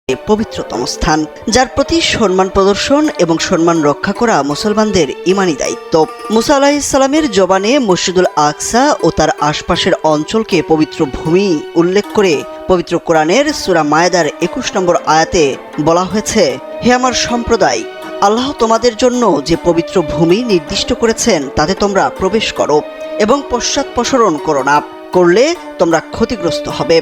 পবিত্রতম স্থান, যার প্রতি সম্মান প্রদর্শন এবং সম্মান রক্ষা করা মুসলমানদের ঈমানী দায়িত্ব। মুসা আলাইহিস সালামের জবানে মসজিদুল আকসা ও তার আশপাশের অঞ্চলকে পবিত্র ভূমি উল্লেখ করে পবিত্র কোরআনের সূরা মায়েদার ২১ নম্বর আয়াতে বলা হয়েছে, হে আমার সম্প্রদায়, আল্লাহ তোমাদের জন্য যে পবিত্র ভূমি নির্দিষ্ট করেছেন তাতে তোমরা প্রবেশ করো এবং পশ্চাৎপসরণ করো না, করলে তোমরা ক্ষতিগ্রস্ত হবে।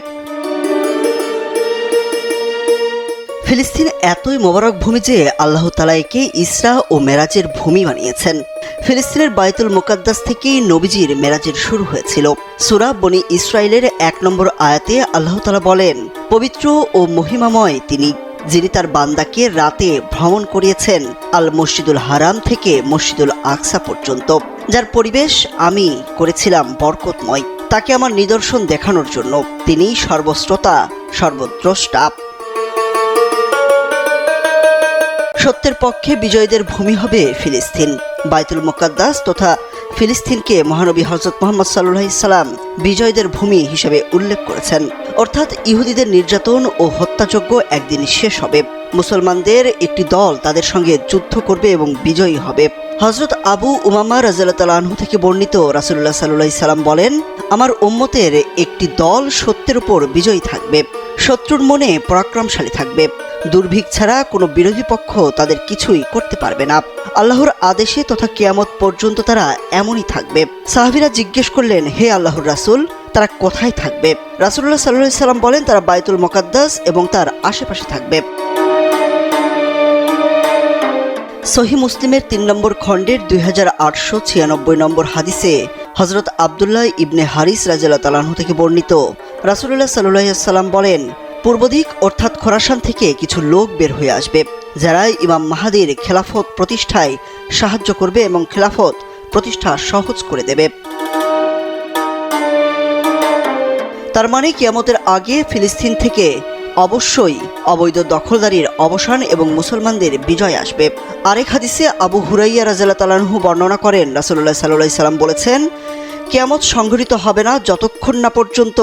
ফিলিস্তিন এতই মোবারক ভূমি যে আল্লাহ তাআলা একে ইসরা ও মেরাজের ভূমি বানিয়েছেন। ফিলিস্তিনের বাইতুল মুকাদ্দাস থেকেই নবীজির মেরাজের শুরু হয়েছিল। সূরা বনী ইসরাইলের ১ নম্বর আয়াতে আল্লাহ তাআলা বলেন, পবিত্র ও মহিমাময় তিনি, যিনি তার বান্দাকে রাতে ভ্রমণ করিয়েছেন আল মসজিদুল হারাম থেকে মসজিদুল আকসা পর্যন্ত, যার পরিবেশ আমি করেছিলাম বরকতময়, তাকে আমার নিদর্শন দেখানোর জন্য। তিনি সর্বশ্রোতা, সর্বদ্রষ্টা। সত্যের পক্ষে বিজয়ীদের ভূমি হবে ফিলিস্তিন। বাইতুল মুকাদ্দাস তথা ফিলিস্তিনকে মহানবী হযরত মুহাম্মদ সাল্লাল্লাহু আলাইহি সাল্লাম বিজয়ীদের ভূমি হিসেবে উল্লেখ করেছেন। অর্থাৎ ইহুদিদের নির্যাতন ও হত্যাযজ্ঞ একদিন শেষ হবে। মুসলমানদের একটি দল তাদের সঙ্গে যুদ্ধ করবে এবং বিজয়ী হবে। হযরত আবু উমামা রাদিয়াল্লাহু তাআলা আনহু থেকে বর্ণিত, রাসূলুল্লাহ সাল্লাল্লাহু আলাইহি সাল্লাম বলেন, আমার উম্মতের একটি দল সত্যের উপর বিজয়ী থাকবে, শত্রুর মনে পরাক্রমশালী থাকবে। দুর্ভিক্ষ ছাড়া কোনো বিরোধী পক্ষ তাদের কিছুই করতে পারবে না। আল্লাহর আদেশে তথা কিয়ামত পর্যন্ত তারা এমনই থাকবে। সাহাবীরা জিজ্ঞেস করলেন, হে আল্লাহর রাসূল, তারা কোথায় থাকবে? রাসূলুল্লাহ সাল্লাল্লাহু আলাইহি সাল্লাম বলেন, তারা বাইতুল মুকাদ্দাস এবং তার আশেপাশে থাকবে। সহিহ মুসলিমের ৩ নম্বর খণ্ডের ২৮৯৬ নম্বর হাদিসে হযরত আব্দুল্লাহ ইবনে হারিস রাদিয়াল্লাহু তাআলা আনহু থেকে বর্ণিত, রাসূলুল্লাহ সাল্লাল্লাহু আলাইহি সাল্লাম বলেন, পূর্বদিক অর্থাৎ খোরাসান থেকে কিছু লোক বের হয়ে আসবে, যারা ইমাম মাহদীর খেলাফত প্রতিষ্ঠায় সাহায্য করবে এবং খেলাফত প্রতিষ্ঠা সহজ করে দেবে। তার মানে কিয়ামতের আগে ফিলিস্তিন থেকে অবশ্যই অবৈধ দখলদারির অবসান এবং মুসলমানদের বিজয় আসবে। আরেক হাদিসে আবু হুরাইরা রাদিয়াল্লাহু তাআলা আনহু বর্ণনা করেন, রাসূলুল্লাহ সাল্লাল্লাহু আলাইহি সাল্লাম বলেছেন, কিয়ামত সংঘটিত হবে না যতক্ষণ না পর্যন্ত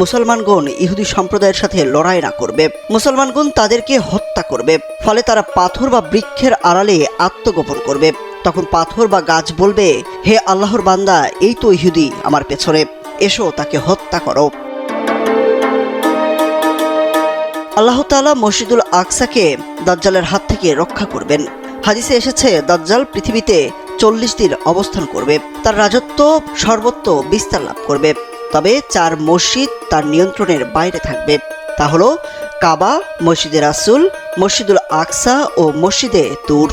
মুসলমানগণ ইহুদি সম্প্রদায়ের সাথে লড়াই না করবে। মুসলমানগণ তাদেরকে হত্যা করবে, ফলে তারা পাথর বা বৃক্ষের আড়ালে আত্মগোপন করবে। তখন পাথর বা গাছ বলবে, হে আল্লাহর বান্দা, এই তো ইহুদি আমার পেছনে, এসো তাকে হত্যা করো। আল্লাহ তাআলা মসজিদুল আকসাকে দাজ্জালের হাত থেকে রক্ষা করবেন। হাদিসে এসেছে, দাজ্জাল পৃথিবীতে ৪০ দিন অবস্থান করবে, তার রাজত্ব সর্বত্র বিস্তার লাভ করবে। তবে ৪ মসজিদ তার নিয়ন্ত্রণের বাইরে থাকবে, তা হলো কাবা, মসজিদে রাসূল, মসজিদুল আকসা ও মসজিদে তুর।